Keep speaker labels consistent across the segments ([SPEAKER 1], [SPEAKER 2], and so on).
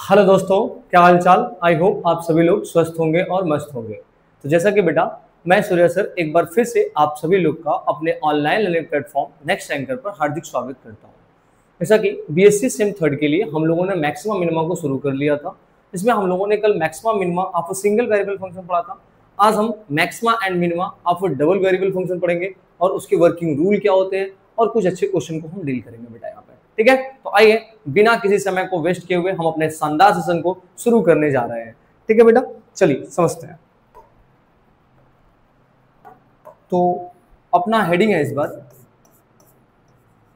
[SPEAKER 1] Hello दोस्तों, क्या हाल चाल। आई होप आप सभी लोग स्वस्थ होंगे और मस्त होंगे। तो जैसा कि बेटा मैं सूर्य सर एक बार फिर से आप सभी लोग का अपने online learning platform next anchor पर हार्दिक स्वागत करता हूं। जैसा कि बीएससी सेम थर्ड के लिए हम लोगों ने मैक्सिमम मिनिमा को शुरू कर लिया था। इसमें हम लोगों ने कल maximum minima of a single variable function पढ़ा था। आज हम maxima and minima of a double variable function पढ़ेंगे और उसके वर्किंग रूल क्या होते हैं और कुछ अच्छे क्वेश्चन को हम डील करेंगे बेटा यहाँ पे। ठीक है, तो आइए बिना किसी समय को वेस्ट किए हुए हम अपने शानदार सेशन को शुरू करने जा रहे हैं। ठीक है बेटा, चलिए समझते हैं। तो अपना हेडिंग है इस बार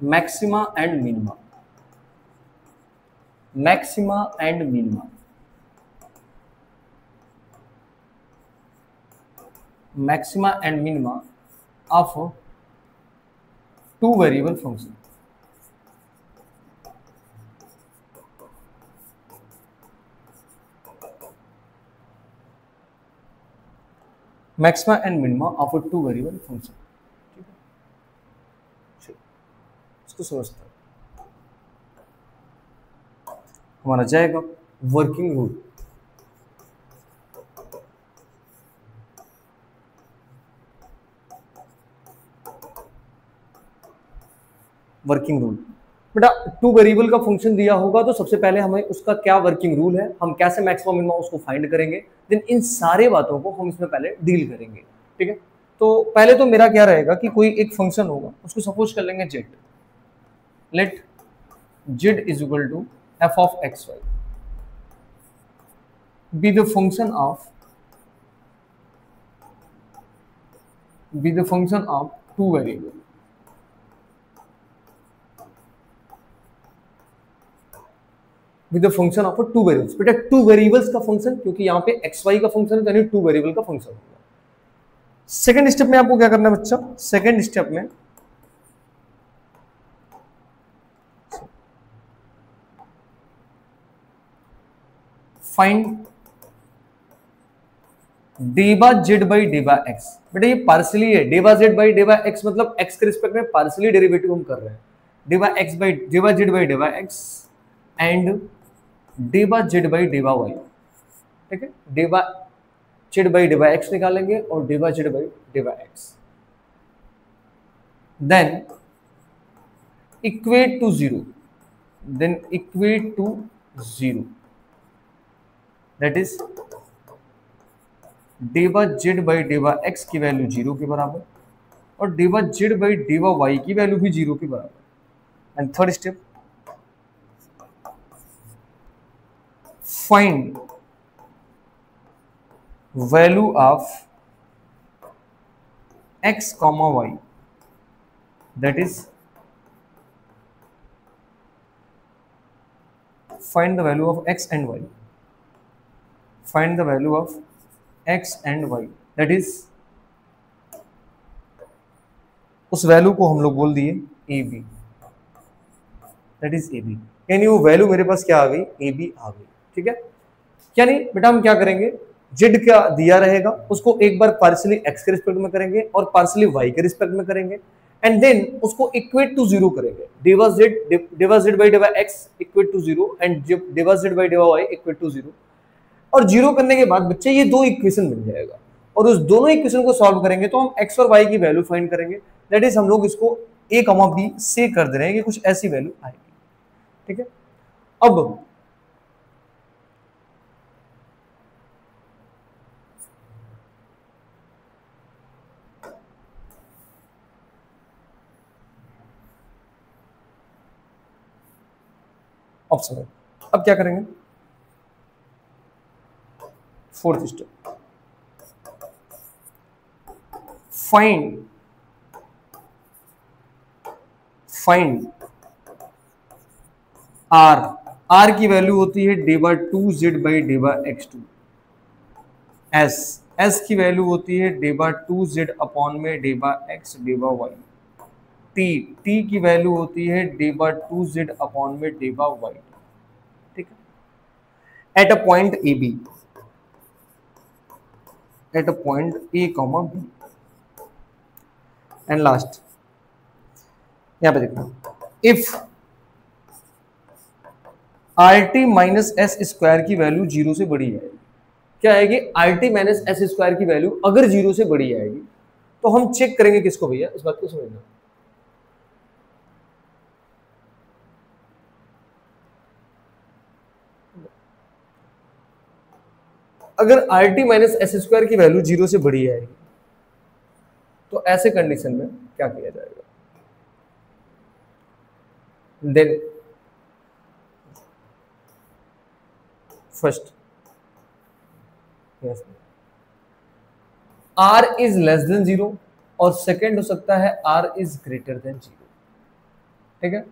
[SPEAKER 1] maxima and minima. Maxima and minima, maxima and minima of two variable function. Maxima and minima of a two variable function. ठीक है, इसको समझते हैं। हमारा जाएगा वर्किंग रूल। वर्किंग रूल बेटा, टू वेरिएबल का फंक्शन दिया होगा तो सबसे पहले हमें उसका क्या वर्किंग रूल है, हम कैसे मैक्सिमम मिनिमम उसको फाइंड करेंगे, देन इन सारे बातों को हम इसमें पहले डील करेंगे। ठीक है, तो पहले तो मेरा क्या रहेगा कि कोई एक फंक्शन होगा, उसको सपोज कर लेंगे Z. Let Z is equal to F of X Y be the function of two variable. With the function of two variables. बेटा टू वेरिएबल्स का फंक्शन, क्योंकि यहाँ पे एक्स वाई का फंक्शन है, यानी टू वेरिएबल का फंक्शन होगा। सेकंड स्टेप में आपको क्या करना है बच्चा, सेकंड स्टेप में फाइंड डेबा जेड बाई डेबा एक्स। बेटा ये पार्सली है, डेबा जेड बाई डेबा एक्स मतलब एक्स के रिस्पेक्ट में पार्सली डेरिवेटिव हम कर रहे हैं। डेबा एक्स बाई डेबा जेड बाई डेबा एक्स एंड डेबा जेड बाई डेबा वाई। ठीक है, डेबा जेड बाई डेबा एक्स निकालेंगे और डेबा जेड बाई डेबा x, then equate to zero, then equate to zero, that is डेबा जेड बाई डेबा एक्स की वैल्यू जीरो के बराबर और डेबा जेड बाई डेबा वाई की वैल्यू भी जीरो के बराबर। And third step find value of X comma Y, that is find the value of X and Y, find the value of x and y, that is उस value को हम लोग बोल दिए A B, that is A B. यानी वो value मेरे पास क्या आ गई, ए बी आ गई। ठीक है, यानी बेटा हम क्या करेंगे, जेड क्या दिया रहेगा उसको एक बार पार्शियली एक्स के रिस्पेक्ट में करेंगे और पार्शियली वाई के रिस्पेक्ट में करेंगे एंड देन उसको इक्वेट टू जीरो करेंगे। डेबा जेड बाई डेबा x equate to zero and डेबा जेड बाई डेबा वाई इक्वेट टू जीरो। और जीरो करने के बाद बच्चे ये दो इक्वेशन बन जाएगा और उस दोनों इक्वेशन को सॉल्व करेंगे तो हम एक्स और वाई की वैल्यू फाइंड करेंगे। दैट इज हम लोग इसको ए कॉमा बी से कर दे रहे हैं कि कुछ ऐसी वैल्यू आएगी। ठीक है, अब ऑप्शन, अब क्या करेंगे, फोर्थ स्टेप फाइंड आर की वैल्यू होती है डेबा टू जेड बाई डेबा एक्स टू। एस की वैल्यू होती है डेबा टू जेड अपॉन में डेबा एक्स डेबा वाई। टी की वैल्यू होती है डेबा टू जेड अपॉन में डेबा वाई। ठीक है, at a point A B, at a point A comma B. And last यहां पे देखना, if R T minus S square की वैल्यू जीरो से बड़ी है, क्या आएगी, R T minus S square की वैल्यू अगर जीरो से बड़ी आएगी तो हम चेक करेंगे किसको भैया, इस बात को समझना। अगर are T minus S square की वैल्यू जीरो से बड़ी आएगी तो ऐसे कंडीशन में क्या किया जाएगा, then first R is less than zero, और सेकेंड हो सकता है R is greater than zero. ठीक है,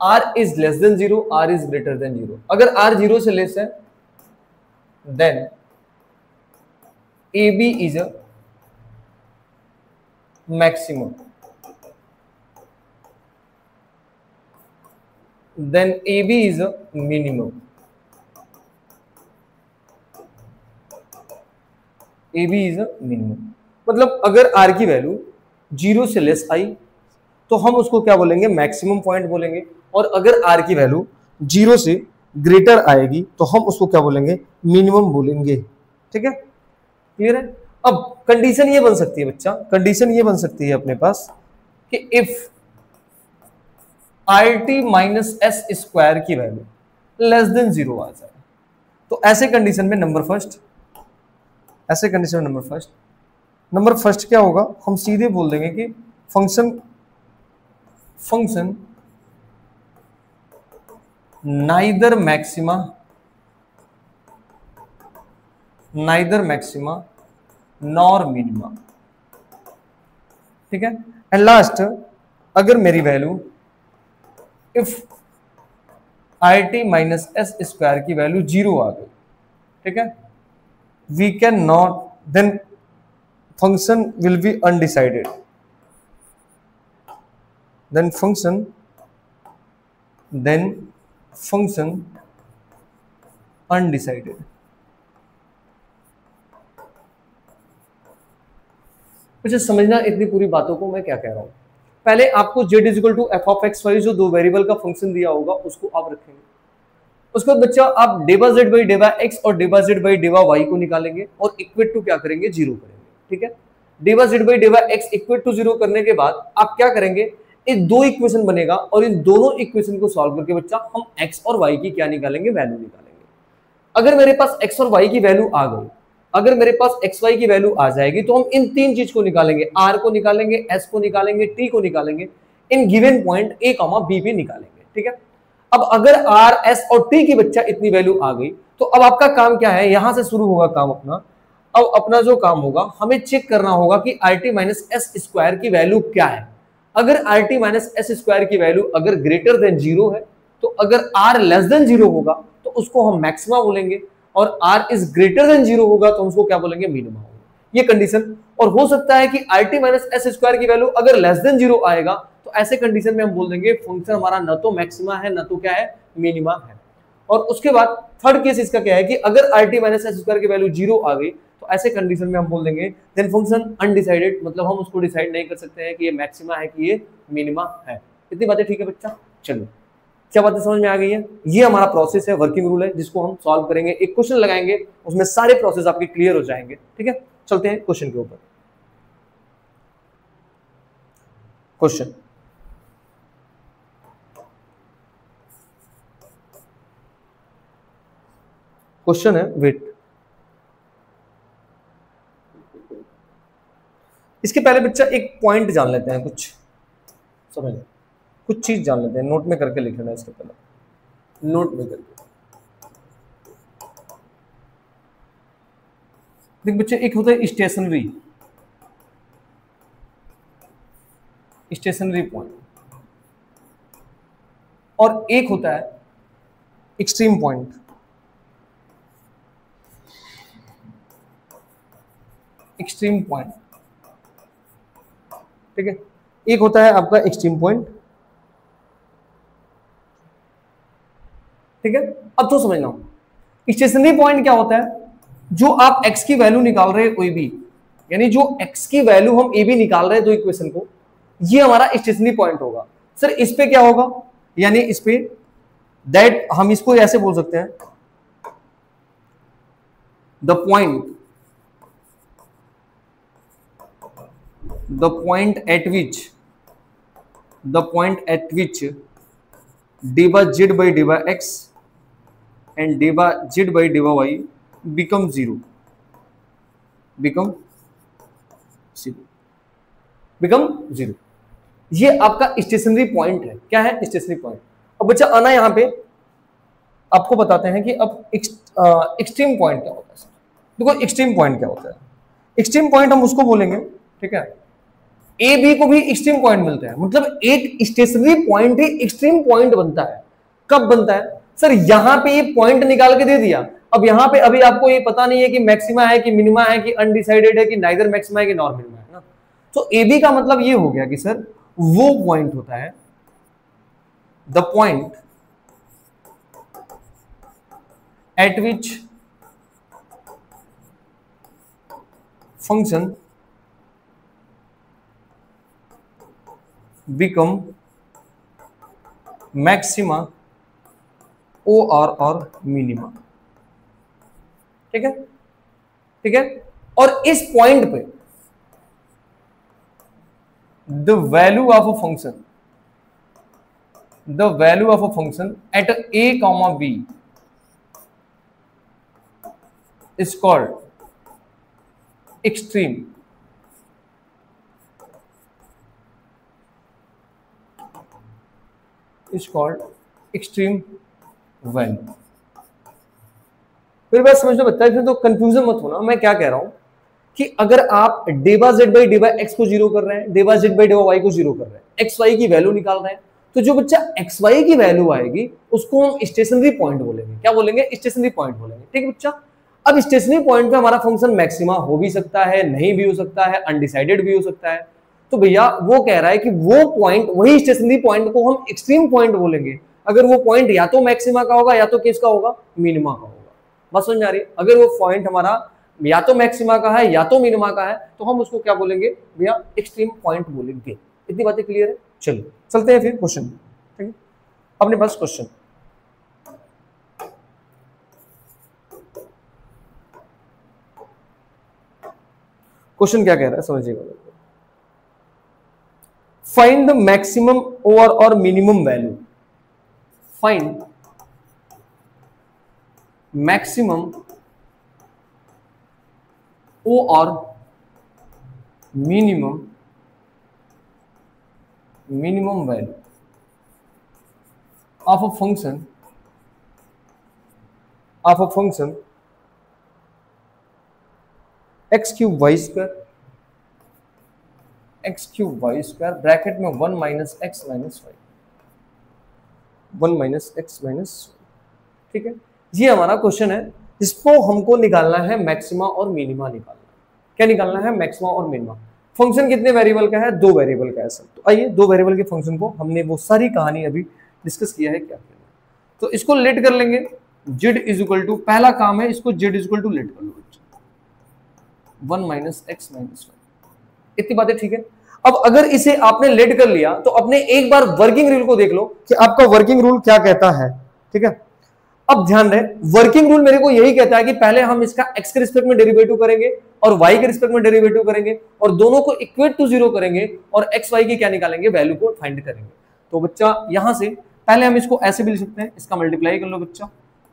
[SPEAKER 1] R is less than zero, R is greater than zero. अगर आर जीरो से लेस है then A B is a maximum, then A B is a minimum, A B is a minimum. मतलब अगर R की value zero से less आई तो हम उसको क्या बोलेंगे, मैक्सिमम पॉइंट बोलेंगे, और अगर आर की वैल्यू जीरो से ग्रेटर आएगी तो हम उसको क्या बोलेंगे, मिनिमम बोलेंगे। ठीक है, क्लियर है। अब कंडीशन ये बन सकती है बच्चा, कंडीशन ये बन सकती है अपने पास कि if R T minus S square की वैल्यू लेस देन जीरो आ जाए तो ऐसे कंडीशन में नंबर फर्स्ट, ऐसे कंडीशन में नंबर फर्स्ट क्या होगा, हम सीधे बोल देंगे कि function neither maxima nor minima. ठीक है, एंड लास्ट अगर मेरी value if R T minus S square की वैल्यू जीरो आ गई, ठीक है, we can not, then function will be undecided, then function undecided। मुझे समझना इतनी पूरी बातों को मैं क्या कह रहा हूं। पहले आपको z is equal to F of X Y जो दो वेरिएबल का फंक्शन दिया होगा उसको आप रखेंगे, उसके बाद बच्चा आप डेबा जेड बाई डेबा एक्स और डेबा जेड बाई डेबा वाई को निकालेंगे और इक्वेट टू क्या करेंगे, जीरो करेंगे। ठीक है, डेबा जेड बाई डेबा एक्स इक्वेट टू जीरो करने के बाद आप क्या करेंगे, ये दो इक्वेशन बनेगा और इन दोनों इक्वेशन को सॉल्व करके बच्चा हम x और y की क्या निकालेंगे, वैल्यू निकालेंगे। अगर मेरे पास x और y की वैल्यू आ गई, अगर मेरे पास x y की वैल्यू आ जाएगी तो हम इन तीन चीज को निकालेंगे, r को निकालेंगे, s को निकालेंगे, t को निकालेंगे, in given point a, b पे निकालेंगे। ठीक है, अब अगर r, s और t की बच्चा इतनी वैल्यू आ गई तो अब आपका काम क्या है, यहां से शुरू होगा काम अपना। अब अपना जो काम होगा हमें चेक करना होगा कि are T minus S square की वैल्यू क्या है। अगर are T minus S square की वैल्यू अगर ग्रेटर देन जीरो है तो अगर आर लेस देन जीरो होगा तो उसको हम मैक्सिमा बोलेंगे, और R is greater than zero होगा तो उसको क्या बोलेंगे, मिनिमा होगा। ये कंडीशन। और हो सकता है कि are T minus S square की वैल्यू अगर लेस देन जीरो आएगा तो ऐसे कंडीशन में हम बोल देंगे फंक्शन हमारा न तो मैक्सिमा है न तो क्या है, मिनिमा है। और उसके बाद थर्ड केस इसका क्या है कि अगर are T minus S square की वैल्यू जीरो आ गई तो ऐसे कंडीशन में हम बोल देंगे देन फंक्शन अनडिसाइडेड, मतलब हम उसको डिसाइड नहीं कर सकते हैं कि ये मैक्सिमा है कि ये मिनिमा है। इतनी बातें ठीक है बच्चा। चलो, क्या बातें समझ में आ गई है? ये हमारा प्रोसेस है, वर्किंग रूल है, जिसको हम सॉल्व करेंगे। एक क्वेश्चन लगाएंगे, उसमें सारे प्रोसेस आपके क्लियर हो जाएंगे। ठीक है, चलते हैं क्वेश्चन के ऊपर। क्वेश्चन है, वेट। इसके पहले बच्चा एक पॉइंट जान लेते हैं, कुछ समझ, कुछ चीज जान लेते हैं। नोट में करके लिख लेना इसके पहले, नोट में करके। देख बच्चे, एक होता है स्टेशनरी पॉइंट, और एक होता है एक्सट्रीम पॉइंट। एक्सट्रीम पॉइंट, ठीक है, एक होता है आपका एक्सट्रीम पॉइंट। ठीक है, अब तो समझना स्टेशनरी पॉइंट क्या होता है, जो आप x की वैल्यू निकाल रहे हैं कोई भी, यानी जो x की वैल्यू हम a b निकाल रहे हैं दो इक्वेशन को, ये हमारा स्टेशनरी पॉइंट होगा। सर इस पे क्या होगा, यानी इस पे दैट हम इसको ऐसे बोल सकते हैं, द पॉइंट एट विच डिवा जेड बाई डिवा एक्स एंड डिवा जेड बाई डिवा Y become zero, become zero. ये आपका स्टेशनरी पॉइंट है। क्या है? Stationary point. अब बच्चा आना यहां पे आपको बताते हैं कि अब एक्सट्रीम पॉइंट क्या होता है। देखो एक्सट्रीम पॉइंट क्या होता है, एक्सट्रीम पॉइंट हम उसको बोलेंगे, ठीक है, ए बी को भी एक्सट्रीम पॉइंट मिलते हैं, मतलब एक स्टेशनरी पॉइंट ही एक्सट्रीम पॉइंट बनता है। कब बनता है सर? यहां पे ये पॉइंट निकाल के दे दिया, अब यहां पे अभी आपको ये पता नहीं है कि मैक्सिमा है कि मिनिमा है कि अनडिसाइडेड है कि नाइदर मैक्सिमा है कि नॉर मिनिमा है ना। तो ए बी का मतलब ये हो गया कि सर वो पॉइंट होता है the point at which function become maxima or और मिनिमा। ठीक है, ठीक है। और इस पॉइंट पे the value of a function at A comma B is called extreme, is called extreme value। फिर बात समझना बता है, फिर तो कंफ्यूजन मत होना। मैं क्या कह रहा हूं कि अगर आप डेवा जेड बाई डेवा एक्स को जीरो कर रहे हैं, डेवा जेड बाई डेवा वाई को जीरो कर रहे हैं, एक्स वाई की वैल्यू निकाल रहे हैं, तो जो बच्चा एक्स वाई की वैल्यू आएगी उसको हम स्टेशनरी पॉइंट बोलेंगे। क्या बोलेंगे? स्टेशनरी पॉइंट बोलेंगे। ठीक है बच्चा। अब स्टेशनरी पॉइंट पे हमारा फंक्शन मैक्सिमा हो भी सकता है, नहीं भी हो सकता है, अनडिसाइडेड भी हो सकता है। तो भैया वो कह रहा है कि वो पॉइंट, वही स्टेशनरी पॉइंट को हम एक्सट्रीम पॉइंट बोलेंगे अगर वो पॉइंट या तो मैक्सिमा का होगा या तो किसका होगा? मिनिमा का होगा। बात समझ आ रही है? अगर वो पॉइंट हमारा या तो मैक्सिमा का है या तो मिनिमा का है तो हम उसको क्या बोलेंगे भैया? एक्सट्रीम पॉइंट बोलेंगे। इतनी बातें क्लियर है? चलिए चलते हैं फिर क्वेश्चन। ठीक है, अपने पास क्वेश्चन क्या कह रहा है समझिएगा। फाइंड द मैक्सिमम और minimum value, find maximum or और minimum value of a function X cube Y square bracket में 1 माइनस एक्स माइनस वाई। ठीक है, ये हमारा क्वेश्चन है जिसको हमको निकालना है मैक्सिमा और मिनिमा निकालना है। क्या निकालना है? मैक्सिमा और मिनिमा। फंक्शन कितने वेरिएबल का है? 2 वेरिएबल का है सर। तो आइए 2 वेरिएबल के फंक्शन को हमने वो सारी कहानी अभी डिस्कस किया है क्या करना है। तो इसको लेट कर लेंगे z इज इक्वल टू, पहला काम है इसको z is equal to let कर लो 1 माइनस एक्स माइनस वाई। इतनी बातें ठीक है। अब अगर इसे आपने लेट कर लिया तो अपने एक बार वर्किंग रूल को देख लो कि आपका वर्किंग रूल क्या कहता है। ठीक है, अब ध्यान रहे वर्किंग रूल मेरे को यही कहता है कि पहले हम इसका x के रिस्पेक्ट में डेरिवेटिव करेंगे और y के रिस्पेक्ट में डेरिवेटिव करेंगे और दोनों को इक्वेट टू 0 करेंगे और x y की क्या निकालेंगे? वैल्यू को फाइंड करेंगे। तो बच्चा यहां से पहले हम इसको ऐसे भी लिख सकते हैं, इसका मल्टीप्लाई कर लो बच्चा,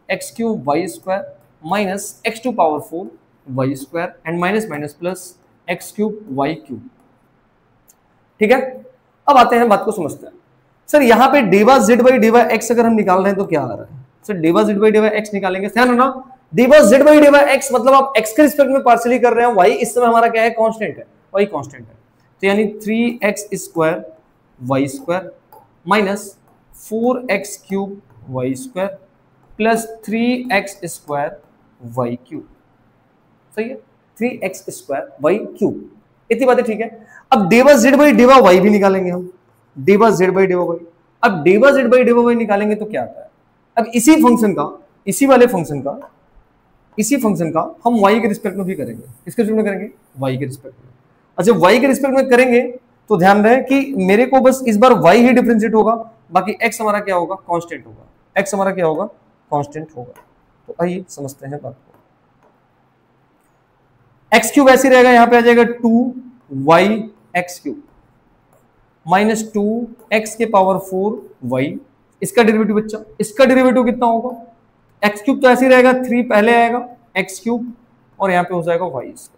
[SPEAKER 1] X cube Y square minus X to power 4 Y square and minus minus plus X cube Y cube. ठीक है, अब आते हैं बात को समझते हैं। सर यहाँ पे डेवा जेड बाई डेवा एक्स अगर हम निकाल रहे हैं तो क्या आ रहा है? सर डेवा जेड बाई डेवा एक्स निकालेंगे, ध्यान रखना डेवा जेड बाई डेवा एक्स मतलब आप एक्स के रिस्पेक्ट में पार्शियली कर रहे हैं, वाई इस समय हमारा क्या है? कांस्टेंट है, वाई कांस्टेंट है। तो यानी 3x square Y square minus 4x cube Y square plus 3x square Y cube. सही है, 3x स्क्वायर वाई क्यूब। इतनी बातें ठीक है। अब डेवा जेड बाई डेवा वाई भी निकालेंगे हम, डेवा जेड बाई डेवा वाई। अब डेवा जेड बाई डेवा वाई निकालेंगे तो क्या आता है? अब इसी फंक्शन का, इसी फंक्शन का हम y के रिस्पेक्ट में भी करेंगे। किसके रिस्पेक्ट में करेंगे? y के रिस्पेक्ट में। अच्छा y के रिस्पेक्ट में करेंगे तो ध्यान रहे कि मेरे को बस इस बार y ही डिफरेंशिएट होगा, बाकी x हमारा क्या होगा? कांस्टेंट होगा। x हमारा क्या होगा, कांस्टेंट होगा। तो आइए समझते हैं बात को। एक्स क्यूब ऐसे रहेगा, यहां पे आ जाएगा 2y(x³ माइनस 2x⁴y। इसका डेरिवेटिव बच्चा, इसका डेरिवेटिव कितना होगा, x³ तो ऐसे ही रहेगा, 3 पहले आएगा x³ और यहां पे हो जाएगा y²।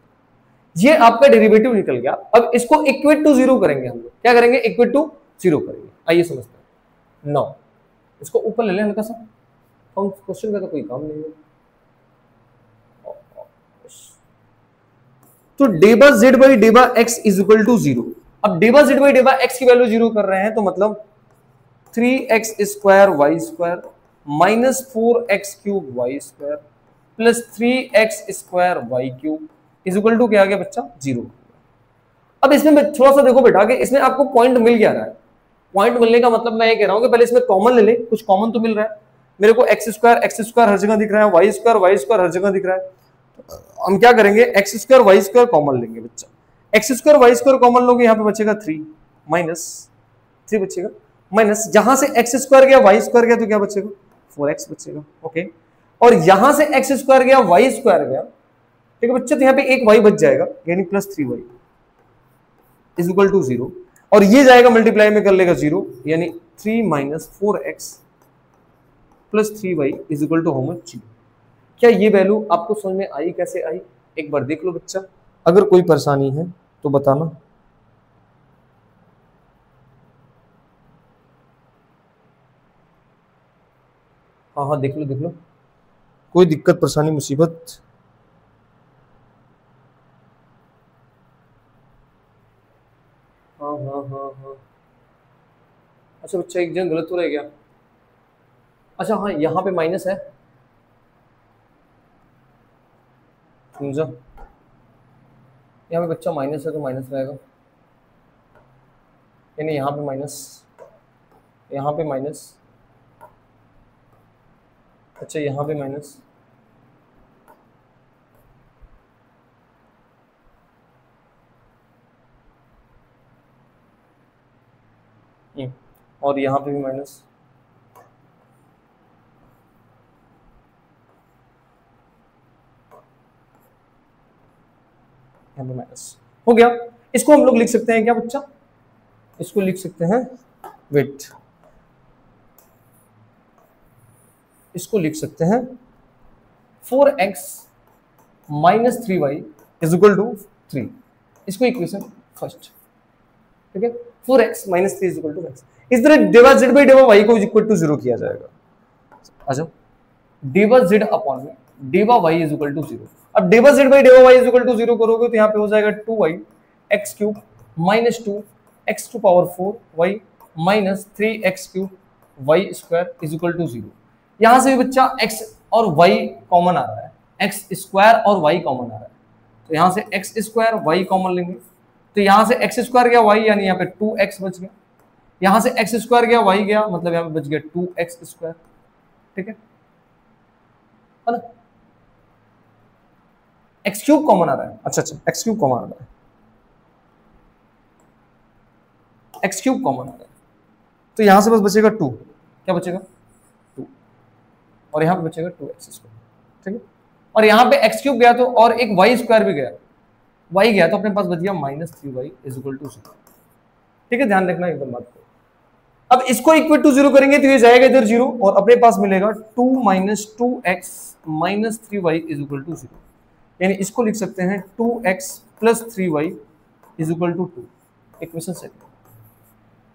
[SPEAKER 1] ये आपका डेरिवेटिव निकल गया। अब इसको इक्वेट टू 0 करेंगे हम लोग, क्या करेंगे, इक्वेट टू 0 करेंगे। आइए समझते हैं। 9 इसको ऊपर ले लें हल्का सा, हम क्वेश्चन का तो कोई काम नहीं है। तो डेबा z बाई डेबा x इज इक्वल टू 0। अब डेबा z बाई डेबा x की वैल्यू 0 कर रहे हैं, तो मतलब 3x² minus 4x³ y² plus 3x² y³ is equal to क्या आ गया बच्चा, 0। अब इसमें थोड़ा सा देखो बेटा कि इसमें आपको पॉइंट मिल क्या रहा है। पॉइंट मिलने का मतलब मैं ये कह रहा हूं कि पहले इसमें कॉमन ले ले, कुछ कॉमन तो मिल रहा है मेरे को। x² हर जगह दिख रहा है, y² हर जगह दिख रहा है। हम क्या करेंगे, x² y² कॉमन लेंगे बच्चा। x² y² कॉमन लोगे, यहाँ पे बचेगा 3 माइनस 3 बचेगा, माइनस जहां से x² गया y² गया तो क्या बचेगा, 4x बचेगा। ओके, और यहां से x² गया y² गया, ठीक है बच्चा, तो यहाँ पे एक y बच जाएगा, यानी plus 3y is equal to 0। और ये जाएगा मल्टीप्लाई में कर लेगा 0, यानी 3 minus 4x plus 3y is equal to how much, 0। क्या ये वैल्यू आपको समझ में आई, कैसे आई, एक बार देख लो बच्चा। अगर कोई परेशानी है तो बताना। हाँ हाँ देख लो देख लो, कोई दिक्कत परेशानी मुसीबत। हाँ हाँ हाँ हाँ, अच्छा बच्चा एक जन गलत हो रहा है क्या, अच्छा हाँ यहाँ पे माइनस है, समझा, यहाँ पे बच्चा माइनस है तो माइनस रहेगा, यानी यहाँ पे माइनस, यहाँ पे माइनस, अच्छा यहाँ पे माइनस, और यहाँ पे भी माइनस, यहाँ पे माइनस हो गया। इसको हम लोग लिख सकते हैं क्या बच्चा, इसको लिख सकते हैं, वेट, इसको लिख सकते हैं 4x minus 3y is equal to 3। इसको इक्वेशन फर्स्ट, ठीक है, 4x minus 3 is equal to x। इस तरह डेवा z बाई डेवा y को इक्वल टू 0 किया जाएगा। अच्छा, डेवा z अपॉन में डेवा y इज इक्वल टू 0। अब डेवा z बाई डेवा y इज इक्वल टू 0 करोगे तो यहाँ पे हो जाएगा 2y x³ minus 2x⁴y minus 3x³ y² is equal to 0। यहां से भी बच्चा x और y कॉमन आ रहा है, x² और y कॉमन आ रहा है, तो यहां से x² y कॉमन लेंगे, तो यहां से x² गया y, यानी यहाँ पे 2x बच गया, यहां से x² गया y गया, मतलब यहाँ पे बच गया 2x², ठीक है ना, x³ कॉमन आ रहा है, अच्छा x³ कॉमन आ रहा है, x³ कॉमन आ रहा है, तो यहां से बस बचेगा 2, क्या बचेगा 2, और यहां पे बचेगा 2x², ठीक है, और यहां पे x³ गया तो और एक y² भी गया, y गया तो अपने पास बच गया minus 3y is equal to 0, ठीक है, ध्यान रखना एकदम बात को। अब इसको इक्वल टू 0 करेंगे तो ये जाएगा इधर 0 और अपने पास मिलेगा 2 minus 2x minus 3y is equal to 0, यानी इसको लिख सकते हैं 2x plus 3y is equal to 2, equation set.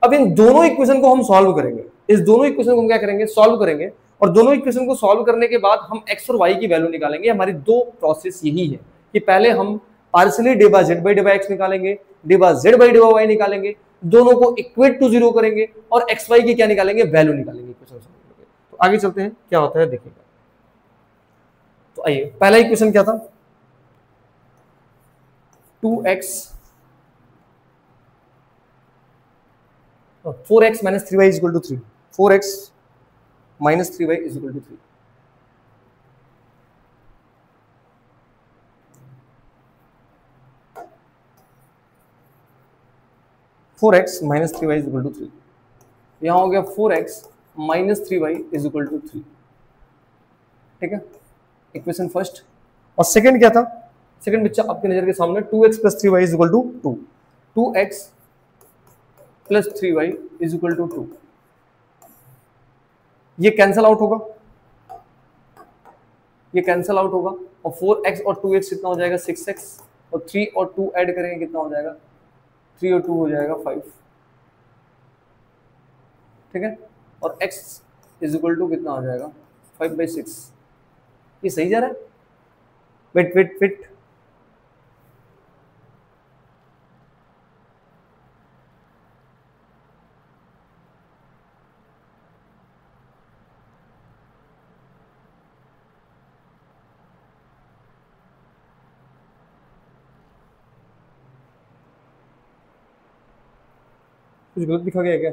[SPEAKER 1] अब इन दोनों इक्वेशन को हम सॉल्व करेंगे, इस दोनों इक्वेशन को हम क्या करेंगे, सॉल्व करेंगे, और दोनों इक्वेशन को सॉल्व करने के बाद हम x और y की वैल्यू निकालेंगे। हमारी दो प्रोसेस यही है कि पहले हम पार्शियली डेबा z बाई डेबा x निकालेंगे, डेबा z बाई डेबा y निकालेंगे, दोनों को इक्वेट टू 0 करेंगे और एक्स वाई की क्या निकालेंगे, वैल्यू निकालेंगे इक्वेशन सॉल्व करके। तो आगे चलते हैं क्या होता है देखिएगा। तो आइए, पहला इक्वेशन क्या था, 2x 4x minus 3y is equal to 3, 4x minus 3y is equal to 3। Four X minus 3y is equal to 3, यहां हो गया 4x -3y is equal to 3। ठीक है, इक्वेशन फर्स्ट। और सेकंड क्या था? सेकंड बच्चा आपकी नजर के सामने 2x plus 3y is equal to 2। 2x plus 3y is equal to 2। ये कैंसल आउट होगा, ये कैंसल आउट होगा, और 4x और 2x कितना हो जाएगा? 6x, और 3 और 2 ऐड करेंगे कितना हो जाएगा? 3 और 2 हो जाएगा 5। ठीक है, और x इज इक्वल टू कितना हो जाएगा? 5/6। ये सही जा रहा है? वेट वेट वेट, कुछ गलत लिखा गया है क्या?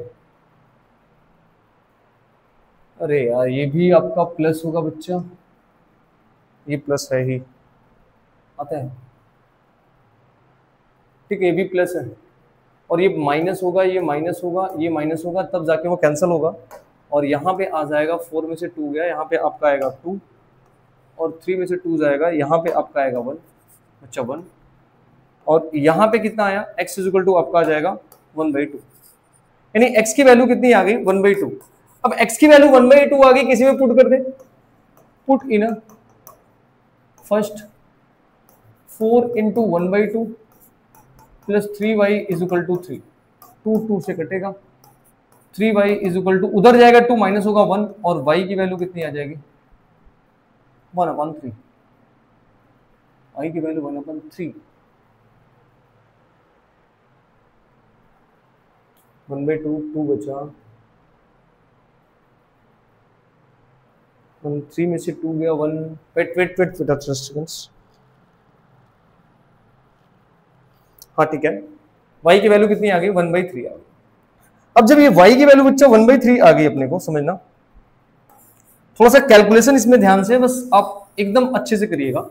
[SPEAKER 1] अरे यार, ये भी आपका प्लस होगा बच्चा, ये प्लस है ही, आता है। ठीक है, ये भी प्लस है, और ये माइनस होगा, ये माइनस होगा, ये माइनस होगा, तब जाके वो कैंसिल होगा, और यहाँ पे आ जाएगा 4 में से 2 गया, यहाँ पे आपका आएगा 2, और 3 में से 2 जाएगा, यहाँ पे आपका आएगा 1, अच्छा 1, और यहाँ पे कितना आया? x इज इक्वल टू आपका आ जाएगा 1/2, यानी x की वैल्यू कितनी आ गई? 1/2। अब x की वैल्यू 1/2 आ गई, किसी में पुट कर दे, put in first 4 into 1/2 plus 3y is equal to 3, 2 से कटेगा, 3y इज इक्वल टू, उधर जाएगा 2 माइनस होगा 1, और y की वैल्यू कितनी आ जाएगी? 1/3, y की वैल्यू 1/3, 1/2, 2 बचा, 3 में से 2 गया 1, wait wait wait wait 10 seconds. हाँ ठीक है, y की वैल्यू कितनी आ गई? 1/3 आ गई। अब जब ये y की वैल्यू बच्चा 1/3 आ गई, अपने को समझना, थोड़ा सा कैलकुलेशन इसमें ध्यान से बस आप एकदम अच्छे से करिएगा।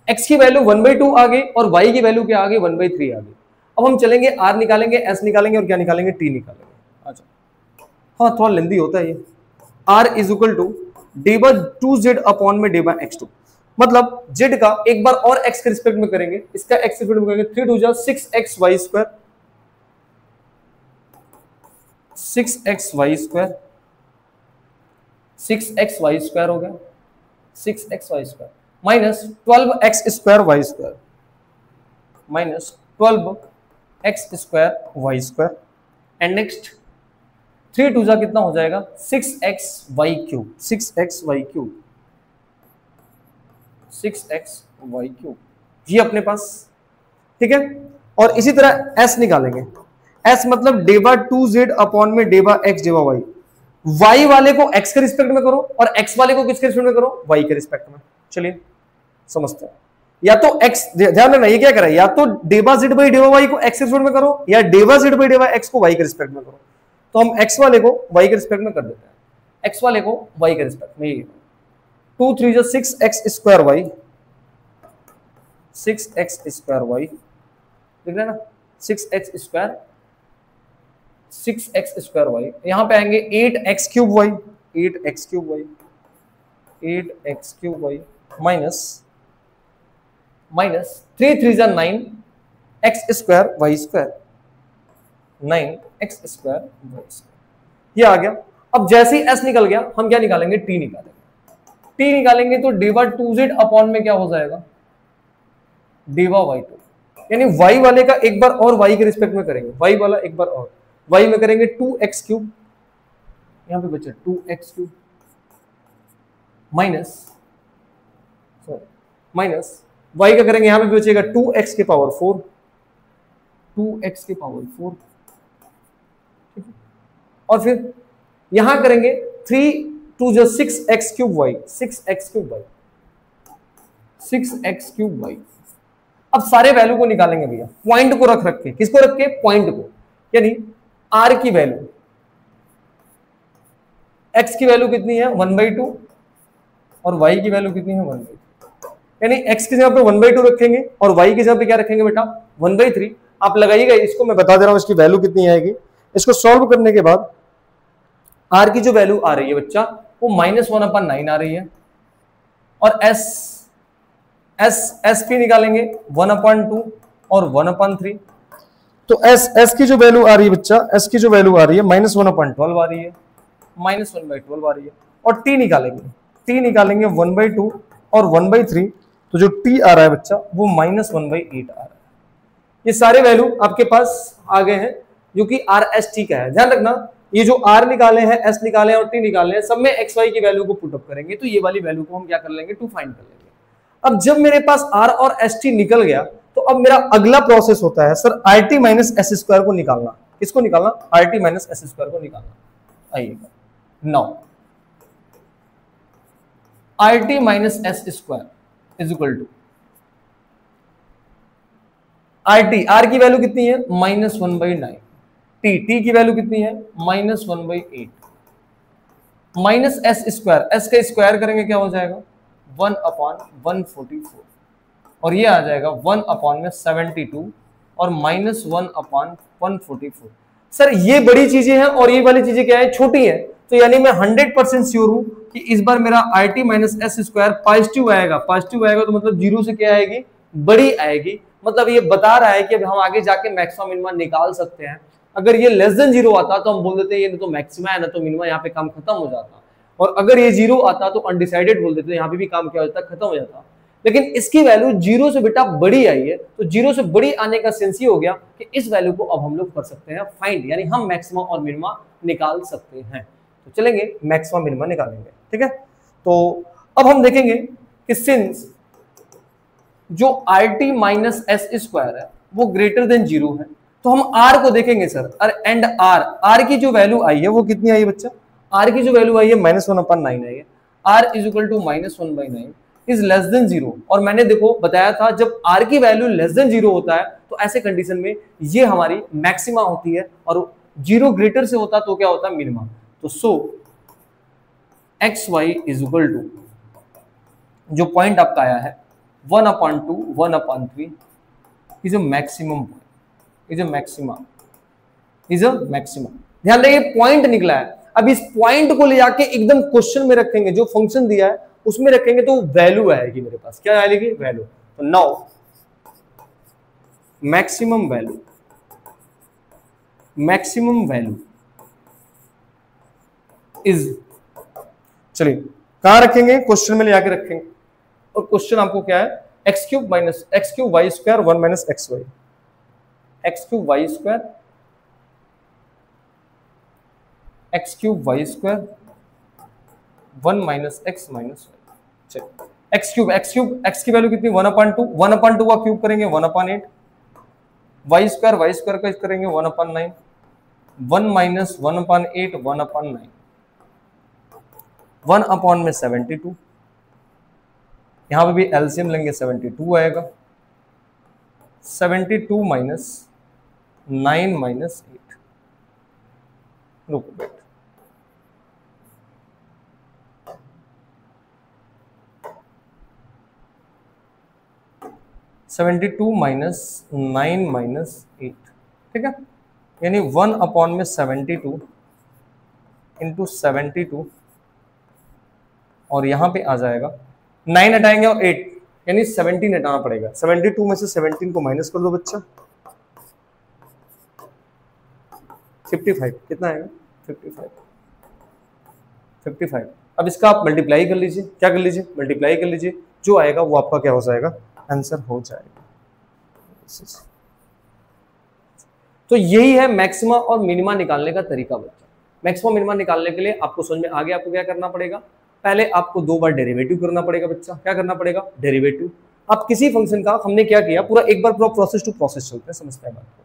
[SPEAKER 1] x की वैल्यू 1/2 आ गई और y की वैल्यू क्या आ गई? 1/3 आ गई। अब हम चलेंगे r निकालेंगे, s निकालेंगे, और क्या निकालेंगे? t निकालेंगे। अच्छा, हाँ थोड़ा लेंदी होता है ये। r is equal to d/2z upon में d/x2, मतलब z का एक बार और x के रिस्पेक्ट में करेंगे, इसका x के रिस्पेक्ट में करेंगे, 3 2 6xy square, 6xy square, 6xy square हो गया, 6xy square minus 12x square Y square, minus 12x square Y square, and next 3 2 जा कितना हो जाएगा? 6xy cube, 6xy cube, 6xy cube, ये अपने पास। ठीक है, और इसी तरह s निकालेंगे, s मतलब d/2z अपॉन में d/x d/y, y वाले को x के रिस्पेक्ट में करो और x वाले को किसके रिस्पेक्ट में करो? y के रिस्पेक्ट में। चलिए समझते हैं, या तो x, ध्यान रखना ये क्या करा है, या तो d/z/dy को x के रिस्पेक्ट में करो, या d/z/dy को y के रिस्पेक्ट में करो। तो हम x वाले को y के रिस्पेक्ट में कर देते हैं, x वाले को y के रिस्पेक्ट में। 2 3 6x square Y, 6x square Y, देख रहे ना, 6x square, 6x square Y, यहां पे आएंगे 8x cube Y, 8x cube Y, 8x cube Y, minus 3 3 जा 9x square Y square, 9x square Y square, ये आ गया। अब जैसे ही s निकल गया, हम क्या निकालेंगे? t निकालेंगे। t निकालेंगे तो d/2z अपॉन में क्या हो जाएगा? d/y2, यानी y वाले का एक बार और y के रिस्पेक्ट में करेंगे, y वाला एक बार और y में करेंगे 2x क्यूब, यहां पे बचा 2x क्यूब, माइनस y का करेंगे, यहां पे बचेगा 2x के पावर 4, 2x के पावर 4, और फिर यहां करेंगे 3 2 6x cube Y, 6x cube Y, 6x cube Y. अब सारे वैल्यू को निकालेंगे भैया, पॉइंट को रख के, किसको रख के? पॉइंट को, यानी r की वैल्यू, x की वैल्यू कितनी है? 1/2, और y की वैल्यू कितनी है? 1/2, यानी x की जगह पे 1/2 रखेंगे और y की जगह पे क्या रखेंगे बेटा? 1/3। आप लगाइएगा, इसको मैं बता दे रहा हूं इसकी वैल्यू कितनी आएगी। इसको सॉल्व करने के बाद आर की जो वैल्यू आ रही है बच्चा वो -1/9 आ रही है, और एस की निकालेंगे 1/2 और 1/3। तो एस की जो वैल्यू आ रही है बच्चा, एस की जो वैल्यू आ रही है -1/12 आ रही है, -1/12 आ रही है। और टी निकालेंगे 1/2 और 1/3। तो जो टी आ रहा है बच्चा वो -1/8 आ रहा है। ये सारे वैल्यू आपके पास आ गए हैं जो कि आर एस टी का है। ध्यान रखना ये जो आर निकाले हैं, एस निकाले हैं और टी निकाले हैं, सब में एक्स वाई की वैल्यू को पुट अप करेंगे तो ये वाली वैल्यू को हम क्या कर लेंगे, टू फाइंड कर लेंगे। अब जब मेरे पास आर और एस टी निकल गया तो अब मेरा अगला प्रोसेस होता है sir R T minus S square को निकालना। किसको निकालना, R T minus S square को निकालना। आइएगा now R T minus S square is equal to R T, R की वैल्यू कितनी है -1/9, टी की वैल्यू कितनी है -1/8, माइनस एस स्क्वायर, एस का स्क्वायर करेंगे क्या हो जाएगा 1/144, और ये आ जाएगा 1/72 और -1/144। सर ये बड़ी चीजें हैं और ये वाली चीजें क्या है, छोटी है। तो यानी मैं 100% श्योर हूं कि इस बार मेरा are T minus S square positive आएगा। पॉजिटिव आएगा तो मतलब जीरो से क्या आएगी, बड़ी आएगी। मतलब ये बता रहा है कि अब हम आगे जाके मैक्सिमम मिनिमा निकाल सकते हैं। अगर ये लेस देन जीरो आता तो हम बोल देते हैं ये तो मैक्सिमा है ना, तो मिनिमा यहाँ पे काम खत्म हो जाता। और अगर ये जीरो आता तो अनडिसाइडेड बोल देते, यहाँ पे भी काम क्या हो जाता, खत्म हो जाता। लेकिन इसकी वैल्यू जीरो से बेटा बड़ी आई है, तो जीरो से बड़ी आने का सेंस ये हो गया कि इस वैल्यू को अब हम लोग कर सकते हैं फाइंड, यानी हम मैक्सिमम और मिनिमा निकाल सकते हैं। तो चलेंगे मैक्सिमम मिनिमा निकालेंगे, ठीक है। तो अब हम देखेंगे कि सिंस जो are T minus S square है वो ग्रेटर देन जीरो है, तो हम आर को देखेंगे सर, एंड आर की जो वैल्यू आई है वो कितनी आई है बच्चा, आर की जो वैल्यू आई है -1/9 आई है। R is equal to -1/9 is less than zero. और मैंने देखो बताया था जब आर की वैल्यू लेस देन जीरो होता है तो ऐसे कंडीशन में ये हमारी मैक्सिमा होती है, और जीरो ग्रेटर से होता तो क्या होता है, मिनिमा। तो so x y is equal to जो पॉइंट आपका आया है 1/2 1/3 is a maximum, is a maxima, is a maxima. ध्यान रखिए पॉइंट निकला है। अब इस पॉइंट को ले जाके एकदम क्वेश्चन में रखेंगे, जो फंक्शन दिया है उसमें रखेंगे तो वैल्यू आएगी मेरे पास, क्या आएगी, वैल्यू। तो now maximum value, maximum value is, चलिए कहां रखेंगे, क्वेश्चन में ले जाके रखेंगे। और क्वेश्चन आपको क्या है, x³ minus x³ Y square 1 minus X Y, x³ Y square x³ Y square 1 minus X minus Y. चलिए x³ x की वैल्यू कितनी 1/2, 1/2 का क्यूब करेंगे 1/8, वाई स्क्वायर का करेंगे 1/9, 1 माइनस 1/8 1/9, 1 में 72, यहां पे भी एलसीएम लेंगे 72 आएगा, 72 माइनस 9 माइनस 8, रुको बेट, -9 माइनस 8, ठीक है। यानी 1 में 72 इंटू 72, और यहां पे आ जाएगा 9 हटाएंगे और 8 यानी 17 हटाना पड़ेगा। 72 में से 17 को माइनस कर दो बच्चा, 55 कितना आएगा, 55। अब इसका आप मल्टीप्लाई कर लीजिए, क्या कर लीजिए, मल्टीप्लाई कर लीजिए, जो आएगा वो आपका क्या हो जाएगा, आंसर हो जाएगा। तो यही है मैक्सिमा और मिनिमा निकालने का तरीका बच्चा। मैक्सिमा मिनिमा निकालने के लिए आपको समझ में आ गया, आपको क्या करना पड़ेगा, पहले आपको 2 बार डेरिवेटिव करना पड़ेगा बच्चा। क्या करना पड़ेगा, डेरिवेटिव। अब किसी फंक्शन का हमने क्या किया, पूरा एक बार पूरा प्रोसेस टू प्रोसेस चलते हैं, समझते हैं बात को।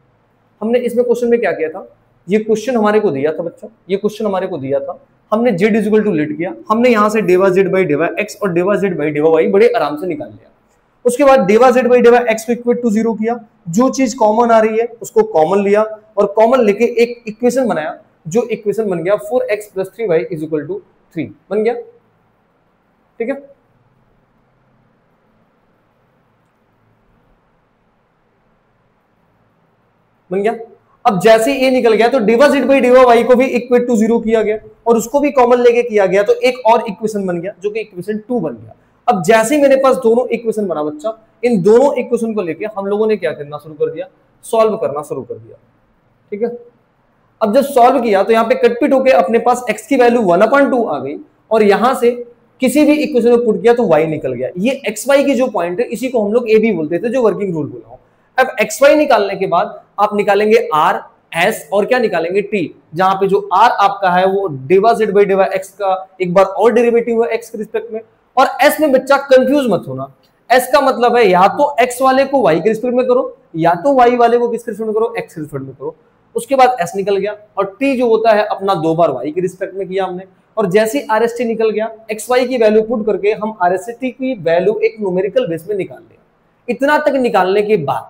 [SPEAKER 1] हमने इसमें क्वेश्चन में क्या किया था, ये क्वेश्चन हमारे को दिया था बच्चा, ये क्वेश्चन हमारे को दिया था, हमने z is equal to let किया, हमने यहाँ से डेवा z बाई डेवा x और डेवा z बाई डेवा y बड़े आराम से निकाल लिया। उसके बाद डेवा z बाई डेवा x को इक्वेट टू 0 किया, जो चीज कॉमन आ रही है उसको कॉमन लिया, और कॉमन लेके एक इक्वेशन बनाया, जो इक्वेशन बन गया 4x + 3y is equal to 3 बन गया, ठीक है। बन गया। अब जैसे ये निकल गया तो डेवा z बाई डेवा y को भी इक्वेट टू 0 किया गया, और उसको भी कॉमन लेके किया गया तो एक और इक्वेशन बन गया जो कि इक्वेशन 2 बन गया। अब जैसे ही मेरे पास दोनों इक्वेशन बना बच्चा, इन दोनों इक्वेशन को लेके हम लोगों ने क्या करना शुरू कर दिया, सॉल्व करना शुरू कर दिया। ठीक है, अब जब सॉल्व किया तो यहाँ पे कटपिट होके अपने पास x की वैल्यू 1/2 आ गई और यहां से किसी भी इक्वेशन में पुट किया तो y निकल गया। ये xy की जो पॉइंट है इसी को हम लोग a b बोलते थे, जो वर्किंग रूल बोला हूं। अब xy निकालने के बाद आप निकालेंगे r s और क्या निकालेंगे t, जहां पे जो r आपका है वो डेवा z बाई डेवा x का एक बार और डेरिवेटिव है x के रिस्पेक्ट में। और s में बच्चा कंफ्यूज मत होना, s का मतलब है या तो x वाले को y के रिस्पेक्ट में करो या तो y वाले को किसके रिस्पेक्ट में करो, x के रिस्पेक्ट में करो। उसके बाद s निकल गया और t जो होता है अपना 2 बार y के रिस्पेक्ट में किया हमने। और जैसे ही RST निकल गया, xy की वैल्यू पुट करके हम RST की वैल्यू एक न्यूमेरिकल बेस में निकाल लिया। इतना तक निकालने के बाद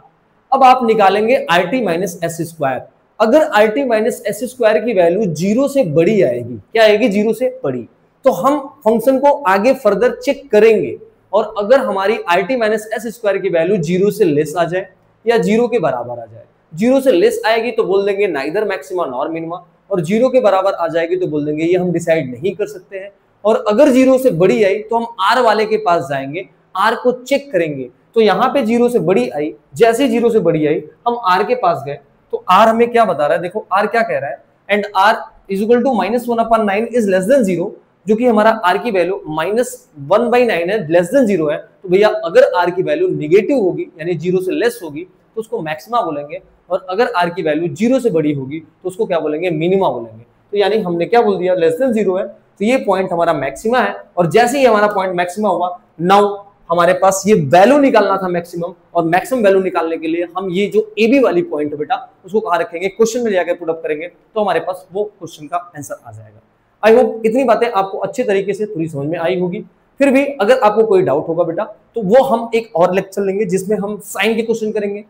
[SPEAKER 1] अब आप निकालेंगे RT माइनस एस स्क्वायर। अगर RT माइनस एस स्क्वायर की वैल्यू 0 से बड़ी आएगी, क्या आएगी, 0 से बड़ी, तो हम फंक्शन को आगे फर्दर चेक करेंगे। और अगर हमारी RT माइनस एस स्क्वायर की वैल्यू 0 से लेस आ जाए या 0 के बराबर आ जाए, 0 से लेस आएगी तो बोल देंगे नाइदर मैक्सिमा नॉर मिनिमा, और 0 के बराबर आ जाएगी तो बोल देंगे ये हम डिसाइड नहीं कर सकते हैं। और अगर 0 से बड़ी आई तो हम R वाले के पास जाएंगे, R को चेक करेंगे। तो यहाँ पे 0 से बड़ी आई, जैसे 0 से बड़ी आई हम R के पास गए तो R हमें क्या बता रहा है, देखो R क्या कह रहा है, and R is equal to -1/9 is less than 0, जो कि हमारा R की वैल्यू -1/9 है, लेस देन 0 है। तो भैया अगर R की वैल्यू निगेटिव होगी यानी 0 से लेस होगी तो उसको मैक्सिमा बोलेंगे, और अगर R की वैल्यू 0 से बड़ी होगी तो उसको क्या बोलेंगे, मिनिमा बोलेंगे। तो यानी हमने क्या बोल दिया, लेस देन 0 है तो ये पॉइंट हमारा मैक्सिमा है। और जैसे ही हमारा पॉइंट मैक्सिमा हुआ, नाउ हमारे पास ये वैल्यू निकालना था मैक्सिमम, और मैक्सिमम वैल्यू निकालने के लिए हम ये जो ए बी वाली पॉइंट है बेटा उसको कहां रखेंगे, क्वेश्चन में जाकर पुट अप करेंगे तो हमारे पास वो क्वेश्चन का आंसर आ जाएगा। आई होप इतनी बातें आपको अच्छे तरीके से पूरी समझ में आई होगी। फिर भी अगर आपको कोई डाउट होगा बेटा तो वो हम एक और लेक्चर लेंगे जिसमें हम साइन के क्वेश्चन करेंगे,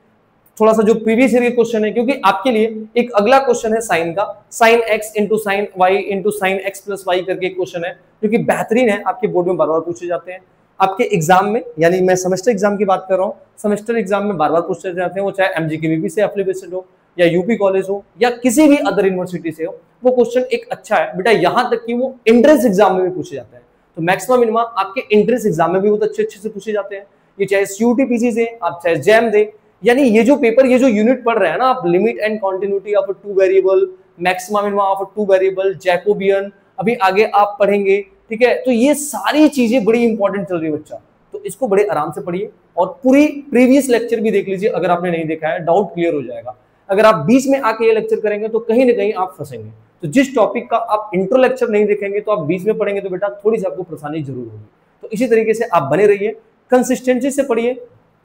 [SPEAKER 1] थोड़ा सा जो प्रीवियस ईयर के क्वेश्चन है, क्योंकि आपके लिए एक अगला क्वेश्चन है साइन का, sine x into sine Y into sine X plus Y करके क्वेश्चन है जो कि बेहतरीन है, आपके बोर्ड में बार बार पूछे जाते हैं। आपके एग्जाम में, यानी मैं सेमेस्टर एग्जाम की बात कर रहा हूँ, सेमेस्टर एग्जाम में बार बार पूछे जाते हैं, वो चाहे MGKVP से एफिलिएटेड हो या यूपी कॉलेज हो या किसी भी अदर यूनिवर्सिटी से हो, वो क्वेश्चन एक अच्छा है बेटा, यहां तक कि वो एंट्रेंस एग्जाम में भी पूछे जाते हैं। तो मैक्सिमम मिनिमा आपके एंट्रेंस एग्जाम में भी बहुत अच्छे अच्छे से पूछे जाते हैं, ये चाहे CUT-PC से, आप चाहे जैम दे, यानी ये जो पेपर, ये जो यूनिट पढ़ रहे हैं ना आप, limit and continuity of 2 variable, maxima minima of 2 variable, Jacobian, अभी आगे आप पढ़ेंगे, ठीक है। तो ये सारी चीजें बड़ी इंपॉर्टेंट चल रही है बच्चा, तो इसको बड़े आराम से पढ़िए और पूरी प्रीवियस लेक्चर भी देख लीजिए अगर आपने नहीं देखा है, डाउट क्लियर हो जाएगा। अगर आप बीच में आके ये लेक्चर करेंगे तो कहीं ना कहीं आप फंसेंगे। तो जिस टॉपिक का आप इंट्रो लेक्चर नहीं देखेंगे तो आप बीच में पढ़ेंगे तो बेटा थोड़ी सी आपको परेशानी जरूर होगी। तो इसी तरीके से आप बने रहिए, कंसिस्टेंसी से पढ़िए,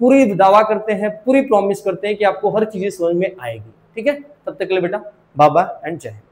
[SPEAKER 1] पूरी दावा करते हैं, पूरी प्रॉमिस करते हैं कि आपको हर चीजें समझ में आएगी। ठीक है, तब तक के लिए बेटा बाय बाय एंड जय हिंद।